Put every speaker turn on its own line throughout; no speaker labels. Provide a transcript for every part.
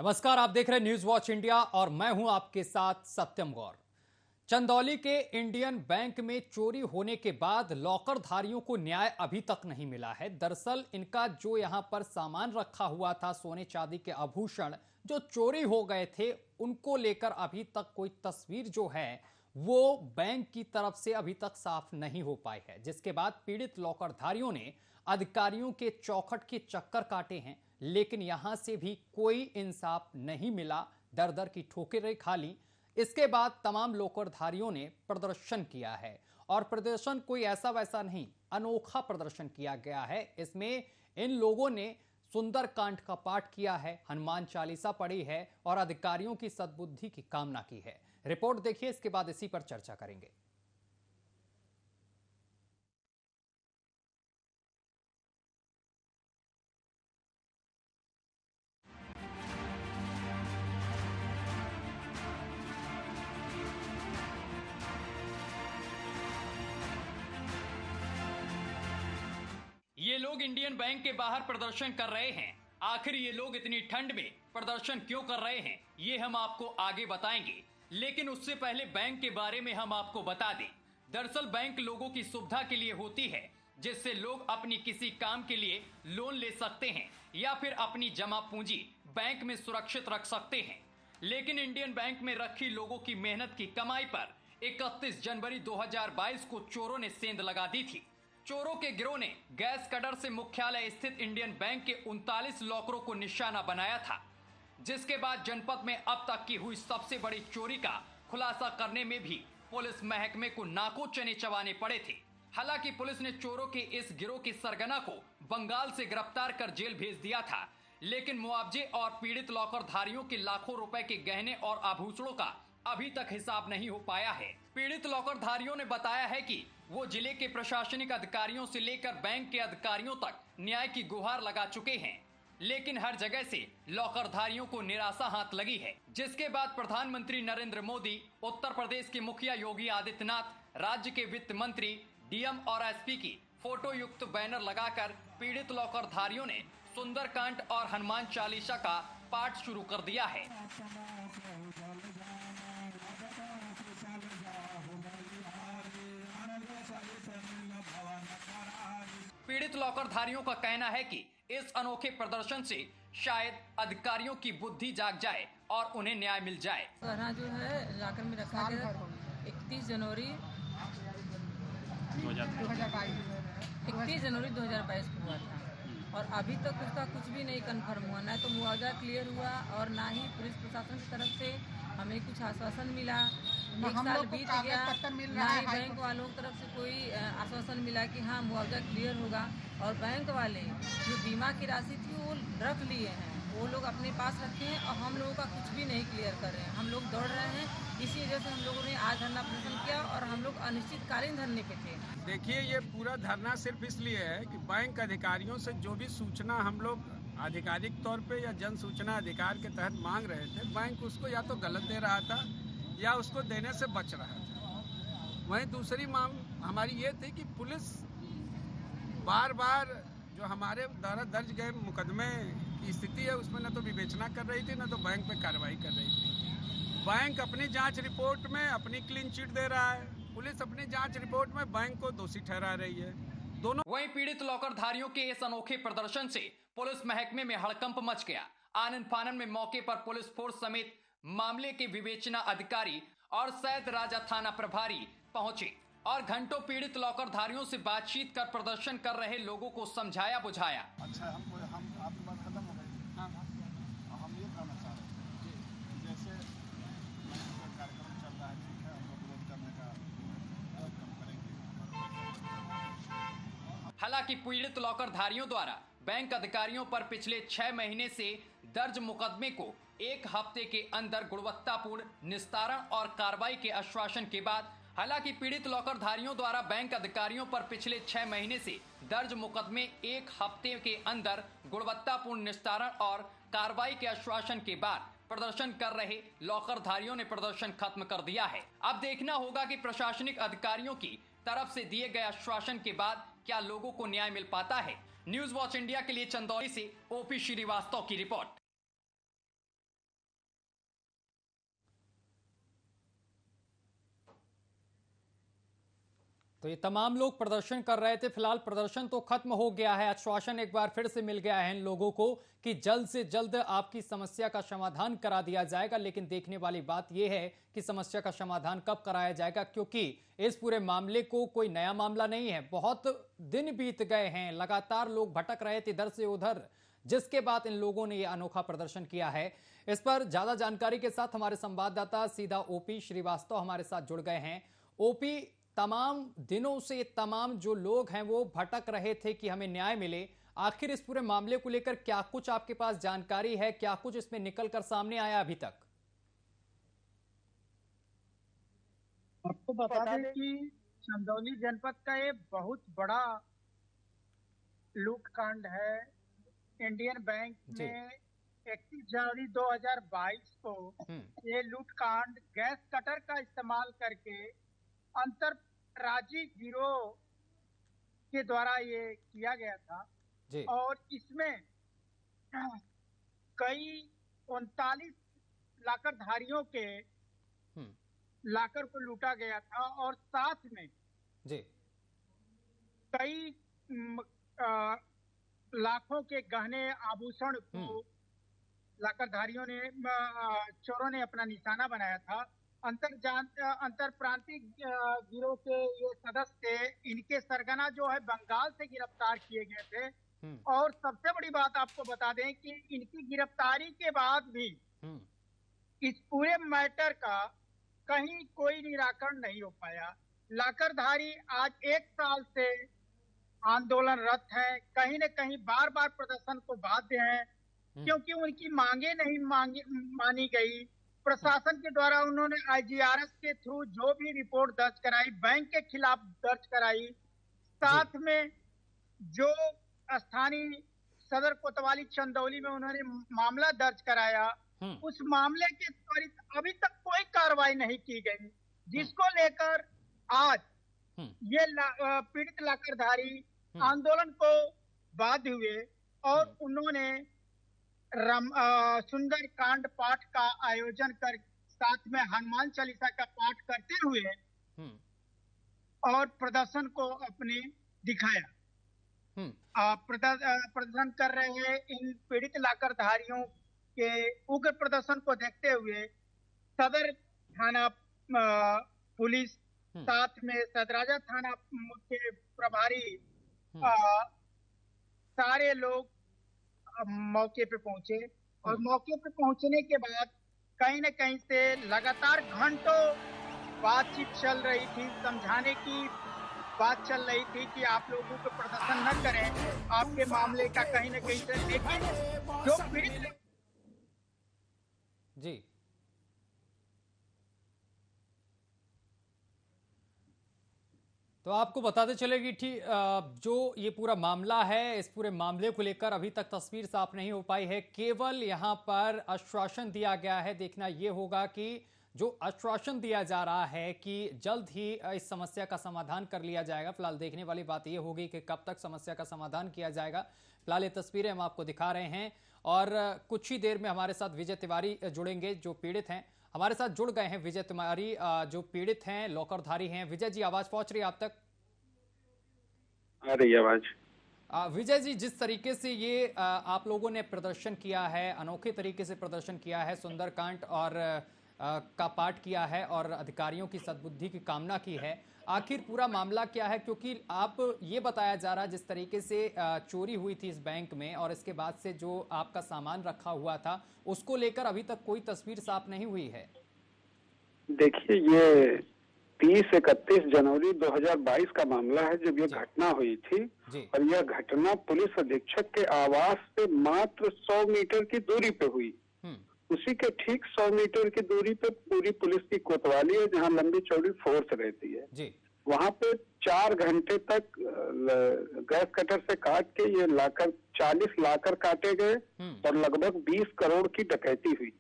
नमस्कार, आप देख रहे हैं न्यूज वॉच इंडिया और मैं हूं आपके साथ सत्यम गौर। चंदौली के इंडियन बैंक में चोरी होने के बाद लॉकरधारियों को न्याय अभी तक नहीं मिला है। दरअसल इनका जो यहां पर सामान रखा हुआ था, सोने चांदी के आभूषण जो चोरी हो गए थे, उनको लेकर अभी तक कोई तस्वीर जो है वो बैंक की तरफ से अभी तक साफ नहीं हो पाई है, जिसके बाद पीड़ित लॉकरधारियों ने अधिकारियों के चौखट के चक्कर काटे हैं, लेकिन यहां से भी कोई इंसाफ नहीं मिला। दर दर की ठोकरें खा ली। इसके बाद तमाम लॉकरधारियों ने प्रदर्शन किया है और प्रदर्शन कोई ऐसा वैसा नहीं, अनोखा प्रदर्शन किया गया है। इसमें इन लोगों ने सुंदरकांड का पाठ किया है, हनुमान चालीसा पढ़ी है और अधिकारियों की सद्बुद्धि की कामना की है। रिपोर्ट देखिए, इसके बाद इसी पर चर्चा करेंगे। ये लोग इंडियन बैंक के बाहर प्रदर्शन कर रहे हैं। आखिर ये लोग इतनी ठंड में प्रदर्शन क्यों कर रहे हैं, ये हम आपको आगे बताएंगे। लेकिन उससे पहले बैंक के बारे में हम आपको बता दें। दरअसल बैंक लोगों की सुविधा के लिए होती है, जिससे लोग अपनी किसी काम के लिए लोन ले सकते हैं या फिर अपनी जमा पूंजी बैंक में सुरक्षित रख सकते हैं। लेकिन इंडियन बैंक में रखी लोगों की मेहनत की कमाई पर 31 जनवरी 2022 को चोरों ने सेंध लगा दी थी। चोरों के गिरोह ने गैस कटर से मुख्यालय स्थित इंडियन बैंक के 39 लॉकरों को निशाना बनाया था, जिसके बाद जनपद में अब तक की हुई सबसे बड़ी चोरी का खुलासा करने में भी पुलिस महकमे को नाकों चने चबाने पड़े थे। हालांकि पुलिस ने चोरों के इस गिरोह के सरगना को बंगाल से गिरफ्तार कर जेल भेज दिया था, लेकिन मुआवजे और पीड़ित लॉकरधारियों के लाखों रुपए के गहने और आभूषणों का अभी तक हिसाब नहीं हो पाया है। पीड़ित लॉकरधारियों ने बताया है कि वो जिले के प्रशासनिक अधिकारियों से लेकर बैंक के अधिकारियों तक न्याय की गुहार लगा चुके हैं, लेकिन हर जगह से लॉकरधारियों को निराशा हाथ लगी है। जिसके बाद प्रधानमंत्री नरेंद्र मोदी, उत्तर प्रदेश के मुखिया योगी आदित्यनाथ, राज्य के वित्त मंत्री, डीएम और एसपी की फोटो युक्त बैनर लगाकर पीड़ित लॉकरधारियों ने सुंदरकांड और हनुमान चालीसा का पाठ शुरू कर दिया है। पीड़ित लॉकरधारियों का कहना है कि इस अनोखे प्रदर्शन से शायद अधिकारियों की बुद्धि जाग जाए और उन्हें न्याय मिल जाए।
गहना जो है लाकर में रखा गया 31 जनवरी 2022 को हुआ था और अभी तक उसका कुछ भी नहीं कंफर्म हुआ। ना तो मुआवजा क्लियर हुआ और ना ही पुलिस प्रशासन की तरफ से हमें कुछ आश्वासन मिला। एक साल बीत गया, ना ही बैंक वालों की तरफ से कोई आश्वासन मिला कि हाँ मुआवजा क्लियर होगा। और बैंक वाले जो बीमा की राशि थी वो रख लिए हैं, वो लोग अपने पास रखे हैं और हम लोगों का कुछ भी नहीं क्लियर कर रहे हैं। हम लोग दौड़ रहे हैं, इसी वजह से हम लोगों ने आज धरना प्रदर्शन किया और हम लोग अनिश्चितकालीन धरने पे थे।
देखिए, ये पूरा धरना सिर्फ इसलिए है कि बैंक अधिकारियों से जो भी सूचना हम लोग आधिकारिक तौर पे या जन सूचना अधिकार के तहत मांग रहे थे, बैंक उसको या तो गलत दे रहा था या उसको देने से बच रहा था। वहीं दूसरी मांग हमारी ये थी कि पुलिस बार बार जो हमारे द्वारा दर्ज गए मुकदमे की स्थिति है उसमें न तो विवेचना कर रही थी, न तो बैंक पे कार्रवाई कर रही थी। बैंक अपनी जांच रिपोर्ट में अपनी क्लीन चिट दे रहा है, पुलिस अपनी जांच रिपोर्ट में बैंक को दोषी ठहरा रही है। दोनों।
वहीं पीड़ित लॉकरधारियों के इस अनोखे प्रदर्शन से पुलिस महकमे में हड़कंप मच गया। आनन फानन में मौके पर पुलिस फोर्स समेत मामले के विवेचना अधिकारी और सैद राजा थाना प्रभारी पहुंचे और घंटों पीड़ित लॉकरधारियों से बातचीत कर प्रदर्शन कर रहे लोगों को समझाया बुझाया।
अच्छा, हम आपकी बात खत्म हो गई। हाँ, हम ये कहना चाह रहे हैं कि जैसे कार्यक्रम चल रहा है, ठीक है, हम लोग विरोध करने का कार्यक्रम करेंगे।
हालांकि पीड़ित लॉकरधारियों द्वारा बैंक अधिकारियों पर पिछले 6 महीने से दर्ज मुकदमे को एक हफ्ते के अंदर गुणवत्तापूर्ण निस्तारण और कार्रवाई के आश्वासन के बाद हालांकि पीड़ित लॉकरधारियों द्वारा बैंक अधिकारियों पर पिछले 6 महीने से दर्ज मुकदमे एक हफ्ते के अंदर गुणवत्तापूर्ण निस्तारण और कार्रवाई के आश्वासन के बाद प्रदर्शन कर रहे लॉकरधारियों ने प्रदर्शन खत्म कर दिया है। अब देखना होगा कि प्रशासनिक अधिकारियों की तरफ से दिए गए आश्वासन के बाद क्या लोगों को न्याय मिल पाता है। न्यूज वॉच इंडिया के लिए चंदौली से ओपी श्रीवास्तव की रिपोर्ट। तो ये तमाम लोग प्रदर्शन कर रहे थे। फिलहाल प्रदर्शन तो खत्म हो गया है। आश्वासन एक बार फिर से मिल गया है इन लोगों को कि जल्द से जल्द आपकी समस्या का समाधान करा दिया जाएगा। लेकिन देखने वाली बात यह है कि समस्या का समाधान कब कराया जाएगा, क्योंकि इस पूरे मामले को कोई नया मामला नहीं है। बहुत दिन बीत गए हैं, लगातार लोग भटक रहे थे इधर से उधर, जिसके बाद इन लोगों ने यह अनोखा प्रदर्शन किया है। इस पर ज्यादा जानकारी के साथ हमारे संवाददाता सीधा ओपी श्रीवास्तव हमारे साथ जुड़ गए हैं। ओपी, तमाम दिनों से तमाम जो लोग हैं वो भटक रहे थे कि हमें न्याय मिले। आखिर इस पूरे मामले को लेकर क्या कुछ आपके पास जानकारी है, क्या कुछ इसमें निकल कर सामने आया अभी तक?
आपको बता दें कि चंदौली जनपद का ये बहुत बड़ा लूटकांड है। इंडियन बैंक में 31 जनवरी 2022 को ये लूटकांड गैस कटर का इस्तेमाल करके अंतरराज्यीय गिरोह के द्वारा ये किया गया था जी। और इसमें कई 39 लाकरधारियों के लाकर को लूटा गया था और साथ में जी कई लाखों के गहने आभूषण को लाकरधारियों ने चोरों ने अपना निशाना बनाया था। अंतर प्रांतीय गिरोह के ये सदस्य थे। इनके सरगना जो है बंगाल से गिरफ्तार किए गए थे। और सबसे बड़ी बात आपको बता दें कि इनकी गिरफ्तारी के बाद भी इस पूरे मैटर का कहीं कोई निराकरण नहीं हो पाया। लाकरधारी आज 1 साल से आंदोलनरत है, कहीं न कहीं बार बार प्रदर्शन को बाध्य है, क्योंकि उनकी मांगे नहीं मानी गई। प्रशासन के द्वारा उन्होंने IGRS के थ्रू जो भी रिपोर्ट दर्ज कराई, बैंक के खिलाफ दर्ज कराई, साथ में जो स्थानीय सदर कोतवाली चंदौली में उन्होंने मामला दर्ज कराया, उस मामले के त्वरित अभी तक कोई कार्रवाई नहीं की गई, जिसको लेकर आज ये पीड़ित लाकरधारी आंदोलन को बाध्य हुए और उन्होंने सुंदर कांड पाठ का आयोजन कर साथ में हनुमान चालीसा का पाठ करते हुए और प्रदर्शन को अपने दिखाया। प्रदर्शन कर रहे हैं। इन पीड़ित लाकरधारियों के उग्र प्रदर्शन को देखते हुए सदर थाना पुलिस साथ में सदराजा थाना के प्रभारी सारे लोग मौके पे पहुंचे और मौके पे पहुंचने के बाद कहीं न कहीं से लगातार घंटों बातचीत चल रही थी, समझाने की बात चल रही थी कि आप लोगों को प्रदर्शन न करें, आपके मामले का कहीं न कहीं से, लेकिन जो पीड़ित जी
तो आपको बताते चले कि जो ये पूरा मामला है, इस पूरे मामले को लेकर अभी तक तस्वीर साफ नहीं हो पाई है। केवल यहाँ पर आश्वासन दिया गया है। देखना ये होगा कि जो आश्वासन दिया जा रहा है कि जल्द ही इस समस्या का समाधान कर लिया जाएगा। फिलहाल देखने वाली बात ये होगी कि कब तक समस्या का समाधान किया जाएगा। फिलहाल ये तस्वीरें हम आपको दिखा रहे हैं और कुछ ही देर में हमारे साथ विजय तिवारी जुड़ेंगे जो पीड़ित हैं। हमारे साथ जुड़ गए हैं विजय तिवारी जो पीड़ित हैं, लॉकरधारी हैं। विजय जी, आवाज पहुंच रही है आप तक?
आ रही है आवाज।
विजय जी, जिस तरीके से ये आप लोगों ने प्रदर्शन किया है, अनोखे तरीके से प्रदर्शन किया है, सुंदरकांड और का पाठ किया है और अधिकारियों की सद्बुद्धि की कामना की है, आखिर पूरा मामला क्या है? क्योंकि आप ये बताया जा रहा है जिस तरीके से चोरी हुई थी इस बैंक में और इसके बाद से जो आपका सामान रखा हुआ था उसको लेकर अभी तक कोई तस्वीर साफ नहीं हुई है।
देखिए, ये 30-31 जनवरी 2022 का मामला है जब ये घटना हुई थी और यह घटना पुलिस अधीक्षक के आवास से मात्र 100 मीटर की दूरी पे हुई। उसी के ठीक 100 मीटर की दूरी पे पूरी पुलिस की कोतवाली है जहां लंबी चौड़ी फोर्स रहती है जी। वहां पे 4 घंटे तक गैस कटर से काट के ये लाकर 40 लाकर काटे गए और लगभग 20 करोड़ की डकैती हुई।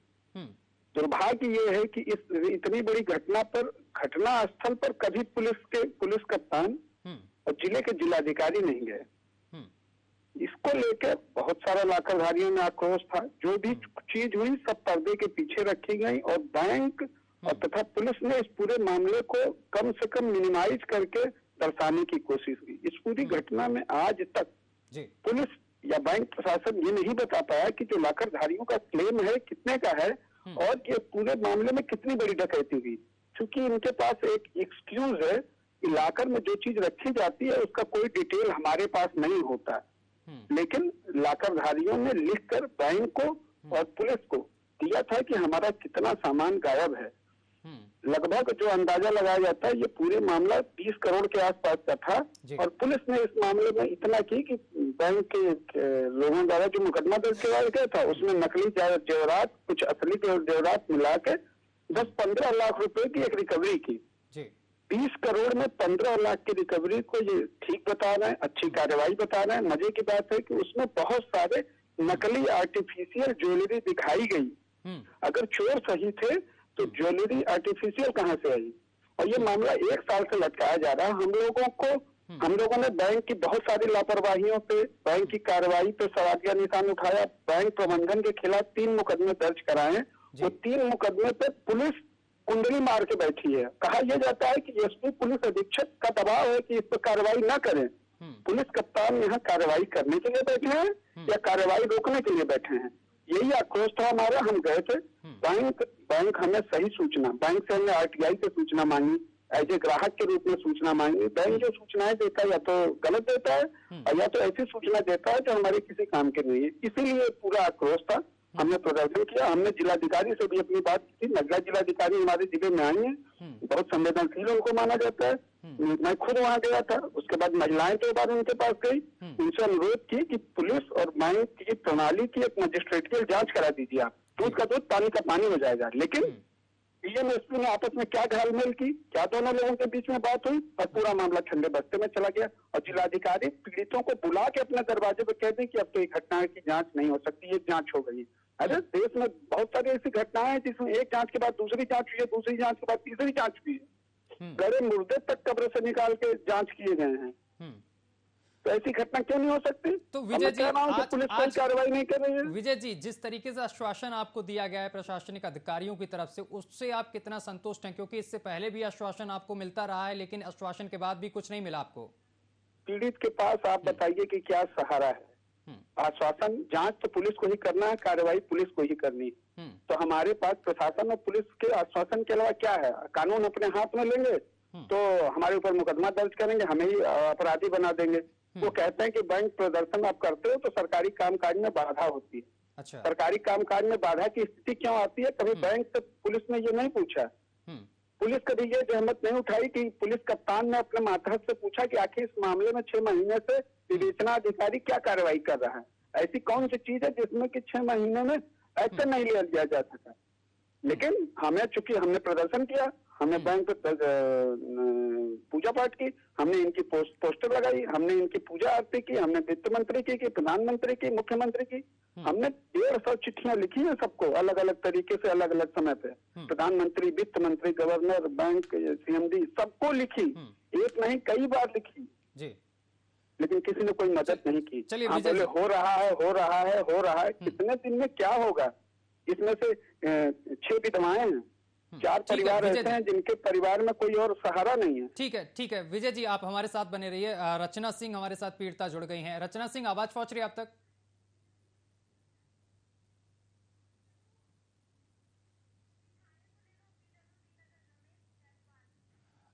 दुर्भाग्य ये है कि इस इतनी बड़ी घटना पर घटना स्थल पर कभी पुलिस कप्तान और जिले के जिलाधिकारी नहीं गए। इसको लेकर बहुत सारा लाकरधारियों में आक्रोश था। जो भी चीज हुई सब पर्दे के पीछे रखी गई और बैंक और तथा पुलिस ने इस पूरे मामले को कम से कम मिनिमाइज करके दर्शाने की कोशिश हुई। इस पूरी घटना में आज तक पुलिस या बैंक प्रशासन ये नहीं बता पाया कि जो लाकरधारियों का क्लेम है कितने का है और ये पूरे मामले में कितनी बड़ी डकैती हुई। क्योंकि इनके पास एक एक्सक्यूज है कि लाकर में जो चीज रखी जाती है उसका कोई डिटेल हमारे पास नहीं होता, लेकिन लाकरधारियों ने लिखकर बैंक को और पुलिस को दिया था कि हमारा कितना सामान गायब है। लगभग जो अंदाजा लगाया जाता है ये पूरे मामला 20 करोड़ के आसपास का था और पुलिस ने इस मामले में इतना की कि बैंक के लोगों द्वारा जो मुकदमा दर्ज किया गया था उसमें नकली जेवरात, कुछ असली जेवरात मिला के 10-15 लाख रुपए की एक रिकवरी की। 20 करोड़ में 15 लाख की रिकवरी को ये ठीक बता रहे हैं, अच्छी कार्रवाई बता रहे हैं। मजे की बात है कि उसमें बहुत सारे नकली आर्टिफिशियल ज्वेलरी दिखाई गई। अगर चोर सही थे तो ज्वेलरी आर्टिफिशियल कहाँ से आई? और ये मामला 1 साल से लटकाया जा रहा है। हम लोगों ने बैंक की बहुत सारी लापरवाहियों पे, बैंक की कार्रवाई पे सवालिया निशान उठाया। बैंक प्रबंधन के खिलाफ 3 मुकदमे दर्ज कराए। वो 3 मुकदमे पे पुलिस कुंडली मार के बैठी है। कहा यह जाता है कि एसपी पुलिस अधीक्षक का दबाव है कि इस पर कार्रवाई न करें। पुलिस कप्तान यहाँ कार्रवाई करने के लिए बैठे हैं या कार्रवाई रोकने के लिए बैठे हैं? यही आक्रोश था हमारा। हम गए थे बैंक हमें सही सूचना, बैंक से हमने आरटीआई से सूचना मांगी, एज ए ग्राहक के रूप में सूचना मांगी। बैंक जो सूचनाएं देता है या तो गलत देता है और या तो ऐसी सूचना देता है जो हमारे किसी काम के नहीं है। इसीलिए पूरा आक्रोश था। हमने प्रदर्शन किया। हमने जिलाधिकारी से भी अपनी बात की थी। महिला जिलाधिकारी हमारे जिले में आई हैं, बहुत संवेदनशील उनको माना जाता है। मैं खुद वहां गया था। उसके बाद महिलाएं 2 बार उनके पास गई, उनसे अनुरोध की कि पुलिस और बैंक की प्रणाली की एक मजिस्ट्रेटियल जांच करा दीजिए। आप दूध का दूध पानी का पानी हो जाएगा। लेकिन डीएम एसपी ने आपस में क्या घालमेल की, क्या दोनों लोगों के बीच में बात हुई और पूरा मामला ठंडे बस्ते में चला गया। और जिलाधिकारी पीड़ितों को बुला के अपने दरवाजे पर कह दें कि अब तो एक घटना की जांच नहीं हो सकती, ये जांच हो गई। अरे देश में बहुत सारी ऐसी घटनाएं हैं जिसमें एक जांच के बाद दूसरी जांच हुई है, दूसरी जांच के बाद तीसरी जांच हुई है। गड़े मुर्दे तक कब्र से निकाल के जांच किए गए हैं। तो ऐसी घटना क्यों नहीं हो सकती?
तो विजय जी,
पुलिस कोई कार्रवाई नहीं कर रही है।
विजय जी, जिस तरीके से आश्वासन आपको दिया गया है प्रशासनिक अधिकारियों की तरफ से, उससे आप कितना संतुष्ट हैं? क्योंकि इससे पहले भी आश्वासन आपको मिलता रहा है, लेकिन आश्वासन के बाद भी कुछ नहीं मिला आपको।
पीड़ित के पास आप बताइए कि क्या सहारा है? आश्वासन, जांच तो पुलिस को ही करना है, कार्रवाई पुलिस को ही करनी है। तो हमारे पास प्रशासन और पुलिस के आश्वासन के अलावा क्या है? कानून अपने हाथ में लेंगे तो हमारे ऊपर मुकदमा दर्ज करेंगे, हमें ही अपराधी बना देंगे। वो कहते हैं कि बैंक प्रदर्शन आप करते हो तो सरकारी कामकाज में बाधा होती है।
अच्छा।
सरकारी कामकाज में बाधा की स्थिति क्यों आती है? कभी बैंक से पुलिस ने ये नहीं पूछा। पुलिस कभी ये जहमत नहीं उठाई कि पुलिस कप्तान ने अपने मातहत से पूछा कि आखिर इस मामले में 6 महीने से विवेचना अधिकारी क्या कार्रवाई कर रहा है? ऐसी कौन सी चीज है जिसमें कि 6 महीने में एक्शन नहीं लिया जा सका? लेकिन हमें, चूंकि हमने प्रदर्शन किया, हमने बैंक पे पूजा पाठ की, हमने इनकी पोस्टर लगाई, हमने इनकी पूजा आरती की, हमने वित्त मंत्री की, प्रधानमंत्री की, मुख्यमंत्री की। हमने 150 चिट्ठियां लिखी हैं सबको, अलग अलग तरीके से, अलग अलग समय पे। प्रधानमंत्री, वित्त मंत्री, गवर्नर, बैंक सीएमडी, सबको लिखी। एक नहीं, कई बार लिखी जी। लेकिन किसी ने कोई मदद नहीं की।
चलिए,
हो रहा है। कितने दिन में क्या होगा? इसमें से 6 विधवाएं हैं, 4 परिवार ऐसे हैं जिनके परिवार में कोई और सहारा नहीं है।
ठीक है विजय जी, आप हमारे साथ बने रहिए। रचना सिंह हमारे साथ पीड़िता जुड़ गई हैं। रचना सिंह, आवाज पहुंच रही है आप तक?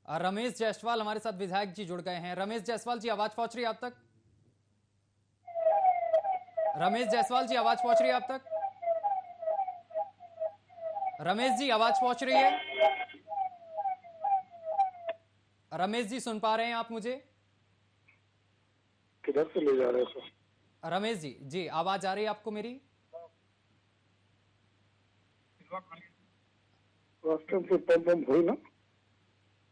रमेश जायसवाल हमारे साथ विधायक जी जुड़ गए हैं। रमेश जायसवाल जी, आवाज पहुंच रही है आप तक? रमेश जायसवाल जी, आवाज पहुंच रही है आप तक? रमेश जी, आवाज पहुंच रही है? रमेश जी, सुन पा रहे हैं आप मुझे?
किधर से ले जा रहे हैं?
रमेश जी, जी आवाज आ रही है आपको मेरी?
हुई ना?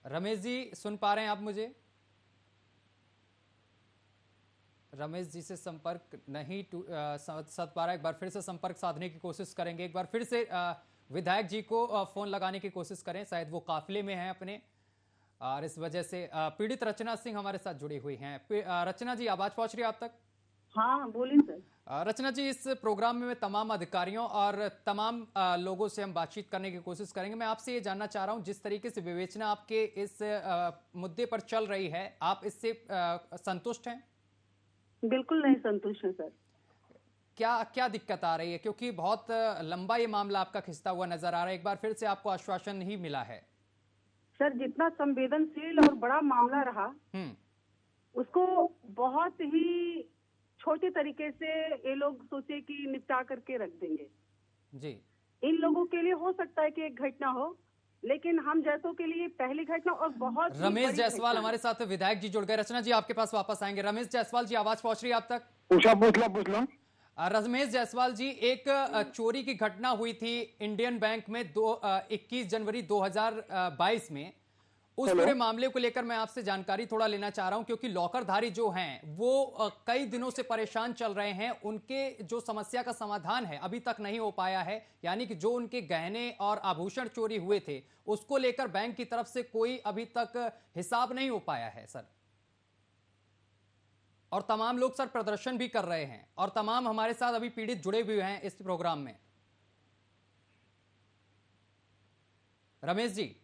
रमेश जी, सुन पा रहे हैं आप मुझे? रमेश जी से संपर्क नहीं साध पा रहा। एक बार फिर से संपर्क साधने की कोशिश करेंगे। एक बार फिर से विधायक जी को फोन लगाने की कोशिश करें, शायद वो काफिले में हैं अपने, और इस वजह से पीड़ित रचना सिंह हमारे साथ जुड़ी हुई हैं। रचना जी, आवाज पहुंच रही है आप तक?
हाँ बोलिए सर।
रचना जी, इस प्रोग्राम में तमाम अधिकारियों और तमाम लोगों से हम बातचीत करने की कोशिश करेंगे। मैं आपसे ये जानना चाह रहा हूं, जिस तरीके से विवेचना आपके इस मुद्दे पर चल रही है, आप इससे संतुष्ट हैं?
बिल्कुल नहीं संतुष्ट है सर।
क्या क्या दिक्कत आ रही है? क्योंकि बहुत लंबा ये मामला आपका खिंचता हुआ नजर आ रहा है। एक बार फिर से आपको आश्वासन ही मिला है।
सर, जितना संवेदनशील और बड़ा मामला रहा, उसको बहुत ही छोटे तरीके से ये लोग सोचे कि निपटा करके रख देंगे
जी।
इन लोगों के लिए हो सकता है कि एक घटना हो, लेकिन हम जैसों के लिए पहली घटना और बहुत
रमेश जायसवाल हमारे साथ विधायक जी जुड़ गए। रचना जी, आपके पास वापस आएंगे। रमेश जायसवाल जी, आवाज पहुंच रही है आप तक?
पूछ लो।
रमेश जायसवाल जी, एक चोरी की घटना हुई थी इंडियन बैंक में 21 जनवरी 2022 में। उस पूरे मामले को लेकर मैं आपसे जानकारी थोड़ा लेना चाह रहा हूं, क्योंकि लॉकरधारी जो हैं वो कई दिनों से परेशान चल रहे हैं। उनके जो समस्या का समाधान है अभी तक नहीं हो पाया है, यानी कि जो उनके गहने और आभूषण चोरी हुए थे उसको लेकर बैंक की तरफ से कोई अभी तक हिसाब नहीं हो पाया है सर। और तमाम लोग सर प्रदर्शन भी कर रहे हैं और तमाम हमारे साथ अभी पीड़ित जुड़े हुए हैं इस प्रोग्राम में। रमेश जी,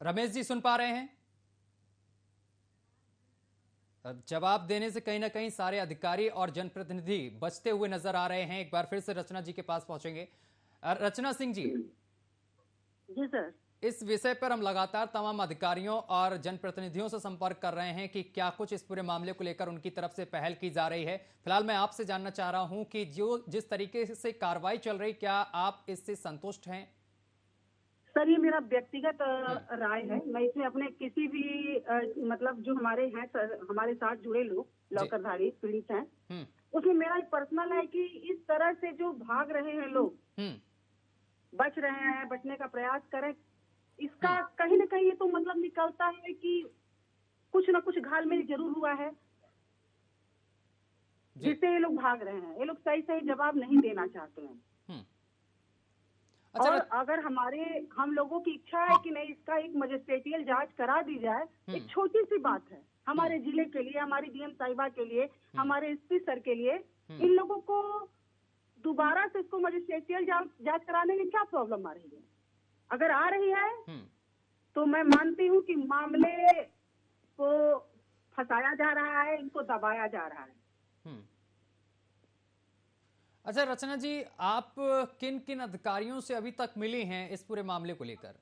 रमेश जी सुन पा रहे हैं? जवाब देने से कहीं ना कहीं सारे अधिकारी और जनप्रतिनिधि बचते हुए नजर आ रहे हैं। एक बार फिर से रचना जी के पास पहुंचेंगे। रचना सिंह जी।
जी सर।
इस विषय पर हम लगातार तमाम अधिकारियों और जनप्रतिनिधियों से संपर्क कर रहे हैं कि क्या कुछ इस पूरे मामले को लेकर उनकी तरफ से पहल की जा रही है। फिलहाल मैं आपसे जानना चाह रहा हूं कि जिस तरीके से कार्रवाई चल रही, क्या आप इससे संतुष्ट हैं?
सर, ये मेरा व्यक्तिगत राय है। मैं इसमें अपने किसी भी मतलब जो हमारे हैं सर, हमारे साथ जुड़े लोग लॉकरधारी पीड़ित हैं, उसमें मेरा एक पर्सनल है कि इस तरह से जो भाग रहे हैं लोग, बच रहे हैं, बचने का प्रयास करें, इसका कहीं ना कहीं ये तो मतलब निकलता है कि कुछ ना कुछ घालमेल जरूर हुआ है जिससे ये लोग भाग रहे हैं। ये लोग सही सही जवाब नहीं देना चाहते हैं। और अगर हम लोगों की इच्छा है कि नहीं, इसका एक मजिस्ट्रेटियल जांच करा दी जाए। एक छोटी सी बात है हमारे जिले के लिए, हमारी डीएम साहिबा के लिए, हमारे एसपी सर के लिए। इन लोगों को दोबारा से इसको मजिस्ट्रेटियल जांच कराने में क्या प्रॉब्लम आ रही है? अगर आ रही है तो मैं मानती हूँ कि मामले को फंसाया जा रहा है, इनको दबाया जा रहा है।
अच्छा रचना जी, आप किन किन अधिकारियों से अभी तक मिली हैं इस पूरे मामले को लेकर?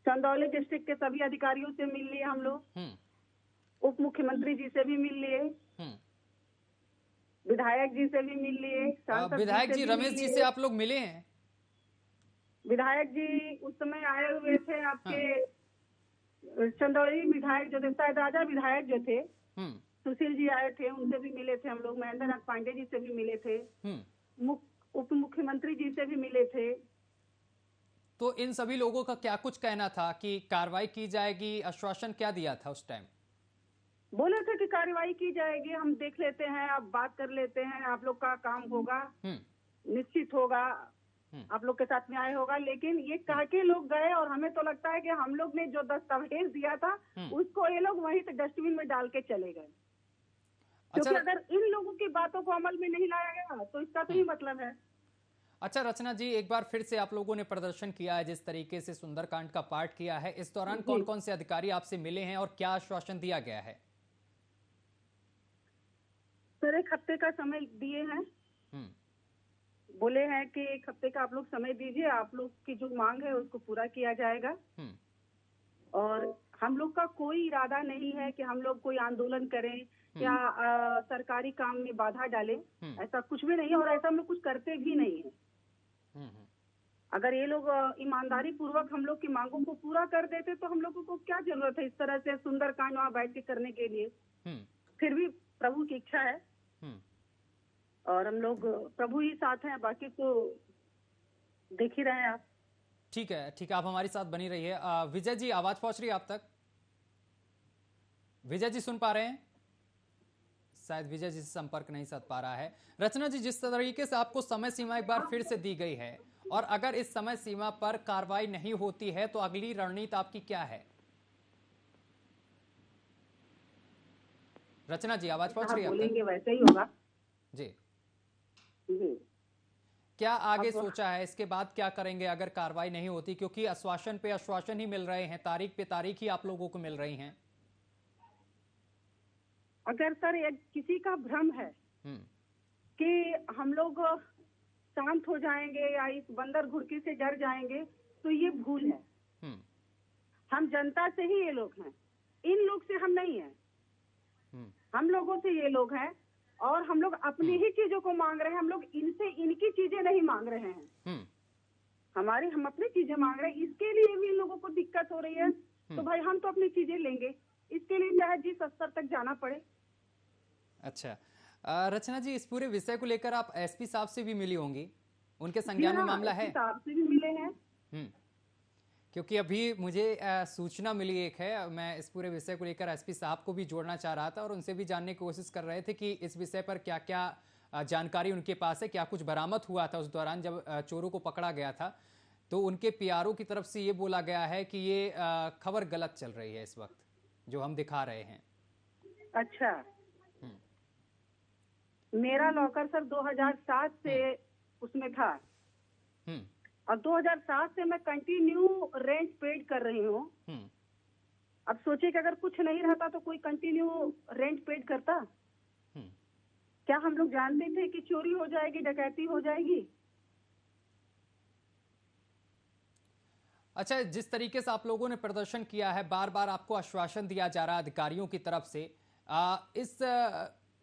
चंदौली डिस्ट्रिक्ट के सभी अधिकारियों से मिल लिए हम लोग, उप मुख्यमंत्री जी से भी मिल लिए, विधायक जी से भी मिल लिए।
विधायक जी रमेश जी से आप लोग मिले हैं?
विधायक जी उस समय आए हुए थे, आपके चंदौली विधायक जो थे, शायद राजा विधायक जो थे, सुशील जी आए थे, उनसे भी मिले थे हम लोग। महेंद्र नाथ पांडे जी से भी मिले थे, उप मुख्यमंत्री जी से भी मिले थे।
तो इन सभी लोगों का क्या कुछ कहना था कि कार्रवाई की जाएगी? आश्वासन क्या दिया था उस टाइम?
बोले थे कि कार्रवाई की जाएगी, हम देख लेते हैं, आप बात कर लेते हैं, आप लोग का काम होगा, निश्चित होगा, आप लोग के साथ न्याय होगा। लेकिन ये कह के लोग गए और हमें तो लगता है कि हम लोग ने जो दस्तावेज दिया था उसको ये लोग वहीं पे डस्टबिन में डाल के चले गए। क्योंकि अगर इन लोगों की बातों को अमल में नहीं लाया गया तो इसका तो ही मतलब है।
अच्छा रचना जी, एक बार फिर से आप लोगों ने प्रदर्शन किया है, जिस तरीके से सुंदरकांड का पाठ किया है, इस दौरान कौन कौन से अधिकारी आपसे मिले हैं और क्या आश्वासन दिया गया है?
सर, 1 हफ्ते का समय दिए हैं। बोले हैं कि 1 हफ्ते का आप लोग समय दीजिए, आप लोग की जो मांग है उसको पूरा किया जाएगा। और हम लोग का कोई इरादा नहीं है कि हम लोग कोई आंदोलन करें या सरकारी काम में बाधा डालें, ऐसा कुछ भी नहीं है और ऐसा हम लोग कुछ करते भी नहीं है। अगर ये लोग ईमानदारी पूर्वक हम लोग की मांगों को पूरा कर देते तो हम लोगों को क्या जरूरत है इस तरह से सुंदरकांड वहाँ बैठ के करने के लिए। फिर भी प्रभु की इच्छा है और हम लोग प्रभु ही साथ हैं, बाकी तो देख ही रहे हैं आप।
ठीक है, ठीक है, आप हमारे साथ बनी रहिए। विजय जी, आवाज पहुंच रही है आप तक? विजय जी सुन पा रहे हैं? शायद विजय जी से संपर्क नहीं साध पा रहा है। रचना जी, जिस तरीके से आपको समय सीमा एक बार फिर से दी गई है और अगर इस समय सीमा पर कार्रवाई नहीं होती है तो अगली रणनीति आपकी क्या है? रचना जी आवाज पहुंच रही है?
बोलेंगे वैसे ही होगा
जी।
जी।
क्या आगे सोचा है, इसके बाद क्या करेंगे अगर कार्रवाई नहीं होती? क्योंकि आश्वासन पे आश्वासन ही मिल रहे हैं, तारीख पे तारीख ही आप लोगों को मिल रही हैं।
अगर सर किसी का भ्रम है कि हम लोग शांत हो जाएंगे या इस बंदर घुड़की से डर जाएंगे, तो ये भूल है। हम जनता से ही ये लोग हैं, इन लोग से हम नहीं हैं। हम लोगों से ये लोग हैं और हम लोग अपनी ही चीजों को मांग रहे हैं। हम लोग इनसे इनकी चीजें नहीं मांग रहे हैं। हम अपनी चीजें मांग रहे हैं। इसके लिए भी इन लोगों को दिक्कत हो रही है, तो भाई हम तो अपनी चीजें लेंगे, इसके लिए चाहे जिस स्तर तक जाना पड़े।
अच्छा रचना जी, इस पूरे विषय को लेकर आप एसपी साहब से भी मिली होंगी, उनके संज्ञान में मामला है?
साहब से भी मिले हैं।
क्योंकि अभी मुझे सूचना मिली एक है, मैं इस पूरे विषय को लेकर एसपी साहब को भी जोड़ना चाह रहा था और उनसे भी जानने की कोशिश कर रहे थे कि इस विषय पर क्या क्या जानकारी उनके पास है, क्या कुछ बरामद हुआ था उस दौरान जब चोरों को पकड़ा गया था। तो उनके पीआरओ की तरफ से ये बोला गया है कि ये खबर गलत चल रही है इस वक्त जो हम दिखा रहे हैं।
अच्छा, मेरा लॉकर सर 2007 से उसमें था और 2007 से मैं कंटिन्यू रेंट पेड कर रही हूँ। अब सोचिए कि अगर कुछ नहीं रहता तो कोई कंटिन्यू रेंट पेड करता? क्या हम लोग जानते थे कि चोरी हो जाएगी, डकैती हो जाएगी?
अच्छा, जिस तरीके से आप लोगों ने प्रदर्शन किया है, बार बार आपको आश्वासन दिया जा रहा है अधिकारियों की तरफ से,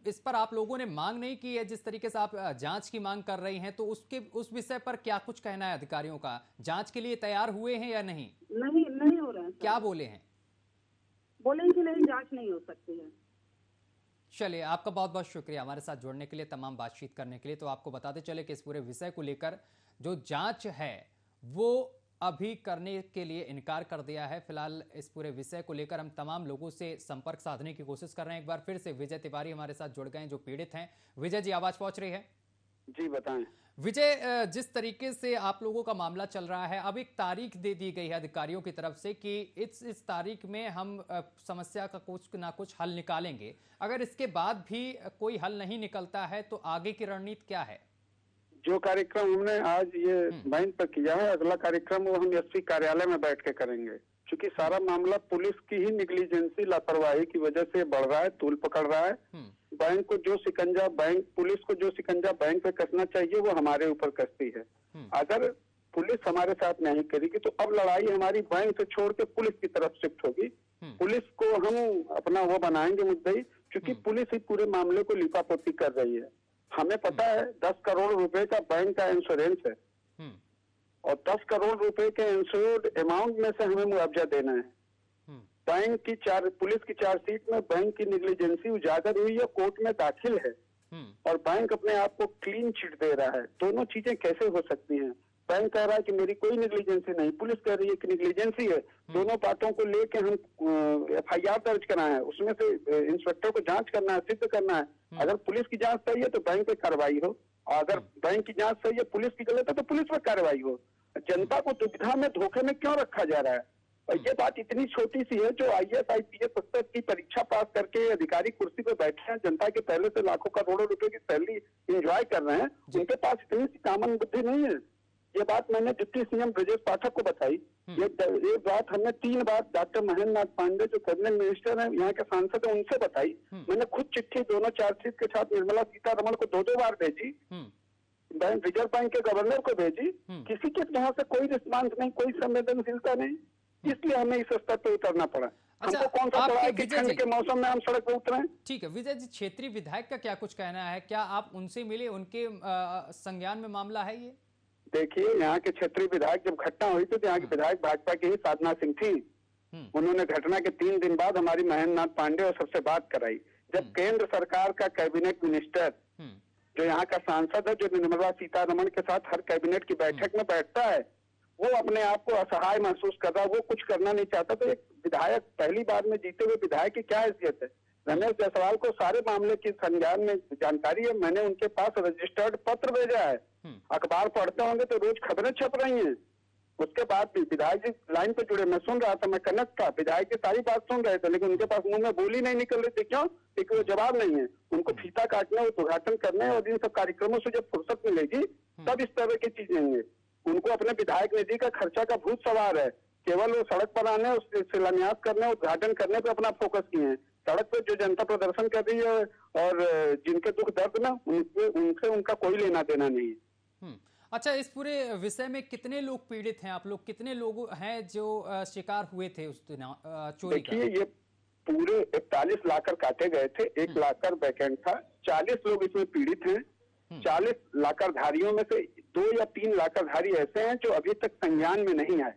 इस पर आप लोगों ने मांग नहीं की है? जिस तरीके से आप जांच की मांग कर रही हैं, तो उस विषय पर क्या कुछ कहना है अधिकारियों का? जांच के लिए तैयार हुए हैं या नहीं?
नहीं हो रहे हैं।
क्या बोले हैं?
बोले कि नहीं, जांच नहीं हो सकती है।
चलिए, आपका बहुत बहुत शुक्रिया हमारे साथ जुड़ने के लिए, तमाम बातचीत करने के लिए। तो आपको बताते चले कि इस पूरे विषय को लेकर जो जांच है वो अभी करने के लिए इनकार कर दिया है। फिलहाल इस पूरे विषय को लेकर हम तमाम लोगों से संपर्क साधने की कोशिश कर रहे हैं। एक बार फिर से विजय तिवारी हमारे साथ जुड़ गए हैं जो पीड़ित हैं। विजय जी, आवाज पहुंच रही है?
जी बताएं।
विजय, जिस तरीके से आप लोगों का मामला चल रहा है, अब एक तारीख दे दी गई है अधिकारियों की तरफ से कि इस तारीख में हम समस्या का कुछ ना कुछ हल निकालेंगे। अगर इसके बाद भी कोई हल नहीं निकलता है तो आगे की रणनीति क्या है?
जो कार्यक्रम हमने आज ये बैंक पर किया है, अगला कार्यक्रम वो हम एसपी कार्यालय में बैठ के करेंगे, क्योंकि सारा मामला पुलिस की ही निग्लिजेंसी, लापरवाही की वजह से बढ़ रहा है, तूल पकड़ रहा है। बैंक को जो शिकंजा पुलिस को जो शिकंजा बैंक पे कसना चाहिए वो हमारे ऊपर कसती है। अगर पुलिस हमारे साथ नहीं करेगी तो अब लड़ाई हमारी बैंक से छोड़ के पुलिस की तरफ शिफ्ट होगी। पुलिस को हम अपना वो बनाएंगे मुद्दई, क्योंकि पुलिस ही पूरे मामले को लिपापोती कर रही है। हमें पता है 10 करोड़ रुपए का बैंक का इंश्योरेंस है और 10 करोड़ रुपए के इंश्योर्ड अमाउंट में से हमें मुआवजा देना है। बैंक की पुलिस की चार्जशीट में बैंक की निग्लिजेंसी उजागर हुई है, कोर्ट में दाखिल है और बैंक अपने आप को क्लीन चिट दे रहा है। दोनों चीजें कैसे हो सकती हैं? बैंक कह रहा है कि मेरी कोई निग्लिजेंसी नहीं, पुलिस कह रही है कि निग्लिजेंसी है। दोनों बातों को लेके हम FIR दर्ज कराए हैं, उसमें से इंस्पेक्टर को जांच करना है, सिद्ध करना है। अगर पुलिस की जांच सही है तो बैंक पे कार्रवाई हो, अगर बैंक की जांच सही है, पुलिस की गलत है तो पुलिस पर कार्रवाई हो। जनता को दुविधा में, धोखे में क्यों रखा जा रहा है? और ये बात इतनी छोटी सी है, जो IAS IPS स्तर की परीक्षा पास करके अधिकारी कुर्सी पे बैठे हैं, जनता के पहले से लाखों करोड़ों रुपए की सैलरी एंजॉय कर रहे हैं, उनके पास इतनी सी कॉमन बुद्धि नहीं है। ये बात मैंने डिप्टी सीएम ब्रजेश पाठक को बताई। ये बात हमने 3 बार डॉक्टर महेंद्र नाथ पांडे जो कैबिनेट मिनिस्टर हैं, यहाँ के सांसद हैं, उनसे बताई। मैंने खुद चिट्ठी दोनों चार्जशीट के साथ निर्मला सीतारमण को 2-2 बार भेजी, रिजर्व बैंक के गवर्नर को भेजी। किसी के यहाँ से कोई रिस्पांस नहीं, कोई संवेदनशीलता नहीं, इसलिए हमें इस स्तर पर उतरना पड़ा। हमको कौन सा पड़ा है कि ठंड के मौसम में हम सड़क पर उतरे?
ठीक है विजय जी, क्षेत्रीय विधायक का क्या कुछ कहना है? क्या आप उनसे मिले? उनके संज्ञान में मामला है ये?
देखिए, यहाँ के क्षेत्रीय विधायक जब घटना हुई थी तो यहाँ की विधायक भाजपा की ही साधना सिंह थी। उन्होंने घटना के 3 दिन बाद हमारी महेंद्र नाथ पांडे और सबसे बात कराई। जब केंद्र सरकार का कैबिनेट मिनिस्टर जो यहाँ का सांसद है, जो निर्मला सीतारमण के साथ हर कैबिनेट की बैठक में बैठता है, वो अपने आप को असहाय महसूस कर रहा है, वो कुछ करना नहीं चाहता, तो एक विधायक, पहली बार में जीते हुए विधायक की क्या हैसियत है? रमेश जायसवाल को सारे मामले की संज्ञान में जानकारी है। मैंने उनके पास रजिस्टर्ड पत्र भेजा है। अखबार पढ़ते होंगे तो रोज खबरें छप रही हैं। उसके बाद भी विधायक जी लाइन पे जुड़े, मैं सुन रहा था, मैं कनेक्ट था, विधायक जी सारी बात सुन रहे थे, लेकिन उनके पास मुंह में बोली नहीं निकल रही थी। क्यों? क्योंकि वो जवाब नहीं है। उनको फीता काटने, उद्घाटन करने और इन सब कार्यक्रमों से जब फुर्सत मिलेगी तब इस तरह की चीजें होंगी। उनको अपने विधायक निधि का खर्चा का भूत सवार है। केवल वो सड़क बनाने, उसके शिलान्यास करने, उद्घाटन करने पे अपना फोकस किए हैं। सड़क पे जो जनता प्रदर्शन कर रही है और जिनके दुख दर्द ना, उनसे उनका कोई लेना देना नहीं है।
अच्छा, इस पूरे विषय में कितने लोग पीड़ित हैं? आप लोग कितने लोग हैं जो शिकार हुए थे उस दिन चोरी का?
देखिए, ये पूरे 41 लाकर काटे गए थे, 1 लाकर वैकेंट था, 40 लोग इसमें पीड़ित हैं। 40 लाकरधारियों में से 2 या 3 लाकरधारी ऐसे हैं जो अभी तक संज्ञान में नहीं आए।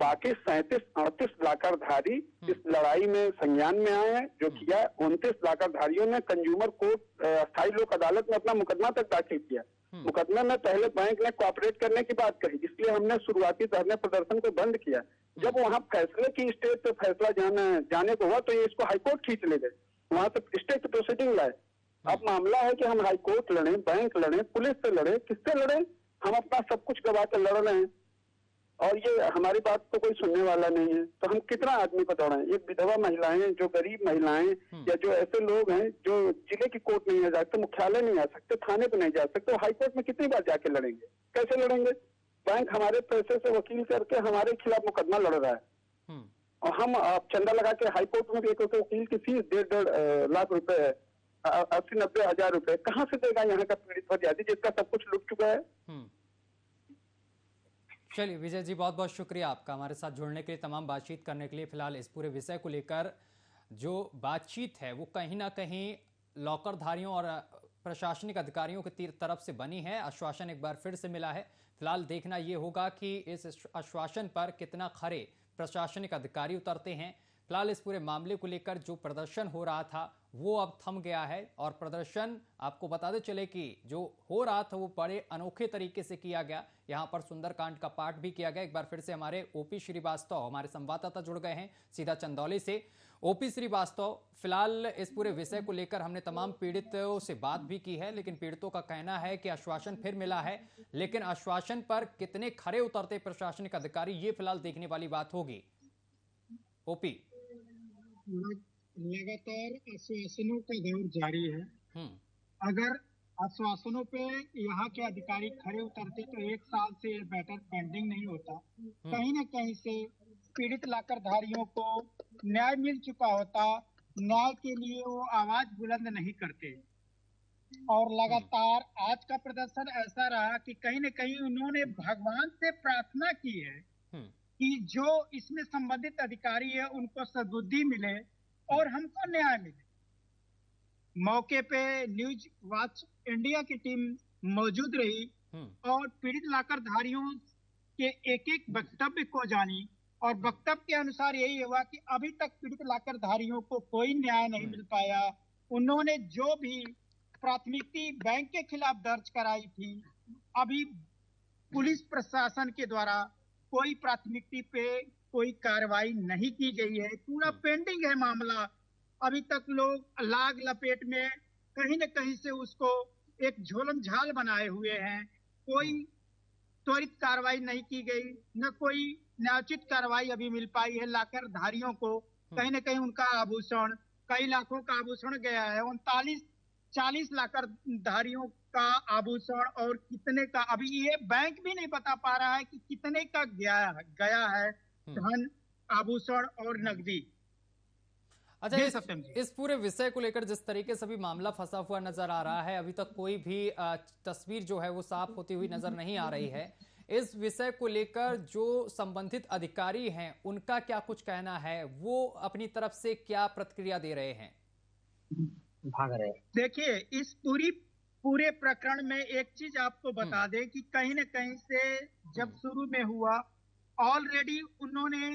बाकी 37-38 लाकरधारी इस लड़ाई में संज्ञान में आए हैं। जो किया 29 लाकरधारियों ने कंज्यूमर कोर्ट स्थायी लोक अदालत में अपना मुकदमा तक दाखिल किया। मुकदमे में पहले बैंक ने कोऑपरेट करने की बात कही, इसलिए हमने शुरुआती धरने प्रदर्शन को बंद किया। जब वहां फैसले की स्टेज पे फैसला जाने को हुआ तो ये इसको हाईकोर्ट खींच ले गए, वहां से स्टेट प्रोसीडिंग लाए। अब मामला है कि हम हाईकोर्ट लड़े, बैंक लड़े, पुलिस से लड़े, किससे लड़े? हम अपना सब कुछ गवा कर लड़ रहे हैं और ये हमारी बात तो कोई सुनने वाला नहीं है। तो हम कितना आदमी को दौड़ाएं? ये विधवा महिलाएं, जो गरीब महिलाएं या जो ऐसे लोग हैं जो जिले की कोर्ट नहीं आ सकते, मुख्यालय नहीं आ सकते, थाने पे नहीं जा सकते, हाई कोर्ट में कितनी बार जाके लड़ेंगे? कैसे लड़ेंगे? बैंक हमारे पैसे से वकील करके हमारे खिलाफ मुकदमा लड़ रहा है और हम चंदा लगा के हाई कोर्ट में एक वकील की फीस 1.5 लाख रुपए है, 80-90 हजार रुपए कहाँ से देगा यहाँ का पीड़ित फरियादी जिसका सब कुछ लुट चुका है?
चलिए विजय जी, बहुत बहुत शुक्रिया आपका हमारे साथ जुड़ने के लिए, तमाम बातचीत करने के लिए। फिलहाल इस पूरे विषय को लेकर जो बातचीत है वो कहीं ना कहीं लॉकरधारियों और प्रशासनिक अधिकारियों की तरफ से बनी है। आश्वासन एक बार फिर से मिला है। फिलहाल देखना ये होगा कि इस आश्वासन पर कितना खरे प्रशासनिक अधिकारी उतरते हैं। फिलहाल इस पूरे मामले को लेकर जो प्रदर्शन हो रहा था वो अब थम गया है और प्रदर्शन आपको बताते चले कि जो हो रहा था वो बड़े अनोखे तरीके से किया गया। यहाँ पर सुंदरकांड का पाठ भी किया गया। एक बार फिर से हमारे ओपी श्रीवास्तव हमारे संवाददाता जुड़ गए हैं सीधा चंदौली से। ओपी श्रीवास्तव, फिलहाल इस पूरे विषय को लेकर हमने तमाम पीड़ितों से बात भी की है, लेकिन पीड़ितों का कहना है कि आश्वासन फिर मिला है, लेकिन आश्वासन पर कितने खरे उतरते प्रशासनिक अधिकारी ये फिलहाल देखने वाली बात होगी। ओपी,
लगातार आश्वासनों का दौर जारी है। अगर आश्वासनों पे यहाँ के अधिकारी खड़े उतरते तो 1 साल से मैटर पेंडिंग नहीं होता। कहीं न कहीं से पीड़ित लाकरधारियों को न्याय मिल चुका होता। न्याय के लिए वो आवाज बुलंद नहीं करते और लगातार आज का प्रदर्शन ऐसा रहा कि कहीं न कहीं उन्होंने भगवान से प्रार्थना की है कि जो इसमें संबंधित अधिकारी है उनको सद्बुद्धि मिले और हमको न्याय मिले। मौके पे न्यूज वॉच इंडिया की टीम मौजूद रही और पीड़ित लाकरधारियों के एक-एक वक्तव्य को जानी और वक्तव्य के अनुसार यही हुआ कि अभी तक पीड़ित लाकरधारियों को कोई न्याय नहीं मिल पाया। उन्होंने जो भी प्राथमिकी बैंक के खिलाफ दर्ज कराई थी, अभी पुलिस प्रशासन के द्वारा कोई प्राथमिकी पे कोई कार्रवाई नहीं की गई है। पूरा पेंडिंग है मामला। अभी तक लोग लाग लपेट में कहीं न कहीं से उसको एक झोलम झाल बनाए हुए हैं। कोई त्वरित कार्रवाई नहीं की गई, न कोई न्यायोचित कार्रवाई अभी मिल पाई है। लाकरधारियों को कहीं न कहीं उनका आभूषण, कई लाखों का आभूषण गया है। 39-40 लाकरधारियों का आभूषण और कितने का अभी ये बैंक भी नहीं बता पा रहा है कि कितने का गया है धन, आभूषण और नकदी।
अच्छा, इस पूरे विषय को लेकर जिस तरीके से अभी मामला फंसा हुआ नजर आ रहा है, अभी तक कोई भी तस्वीर जो है वो साफ होती हुई नजर नहीं आ रही है। इस विषय को लेकर जो संबंधित अधिकारी हैं उनका क्या कुछ कहना है, वो अपनी तरफ से क्या प्रतिक्रिया दे रहे हैं?
भाग रहे। देखिए, इस पूरे प्रकरण में एक चीज आपको बता दें कि कहीं न कहीं से जब शुरू में हुआ, ऑलरेडी उन्होंने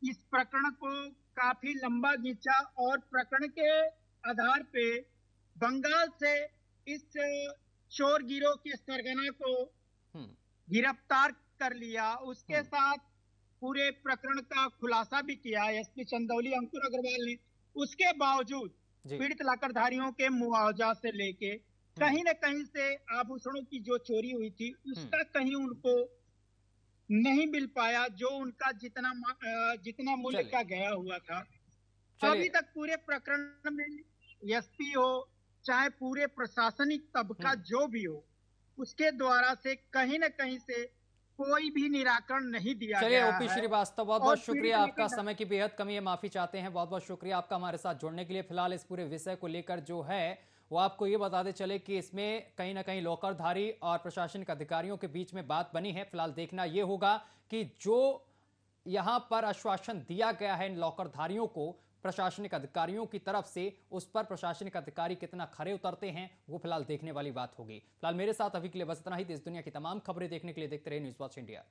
इस प्रकरण को काफी लंबा खींचा और प्रकरण के आधार पे बंगाल से इस चोर गिरोह के सरगना को गिरफ्तार कर लिया। उसके साथ पूरे प्रकरण का खुलासा भी किया एसपी चंदौली अंकुर अग्रवाल ने। उसके बावजूद पीड़ित लाकरधारियों के मुआवजा से लेके कहीं न कहीं से आभूषणों की जो चोरी हुई थी उसका कहीं उनको नहीं मिल पाया जो उनका जितना मूल्य का गया हुआ था। अभी तक पूरे प्रकरण में एसपी हो चाहे पूरे प्रशासनिक तबका जो भी हो, उसके द्वारा से कहीं न कहीं से कोई भी निराकरण नहीं दिया गया है।
चलिए ओपी श्रीवास्तव, बहुत बहुत शुक्रिया, आपका समय की बेहद कमी है, माफी चाहते हैं, बहुत बहुत शुक्रिया आपका हमारे साथ जुड़ने के लिए। फिलहाल इस पूरे विषय को लेकर जो है वो आपको ये बताते चले कि इसमें कहीं ना कहीं लॉकरधारी और प्रशासनिक अधिकारियों के बीच में बात बनी है। फिलहाल देखना यह होगा कि जो यहां पर आश्वासन दिया गया है इन लॉकरधारियों को प्रशासनिक अधिकारियों की तरफ से, उस पर प्रशासनिक अधिकारी कितना खरे उतरते हैं, वो फिलहाल देखने वाली बात होगी। फिलहाल मेरे साथ अभी के लिए बस इतना ही। देश दुनिया की तमाम खबरें देखने के लिए देखते रहिए न्यूज़ वॉच इंडिया।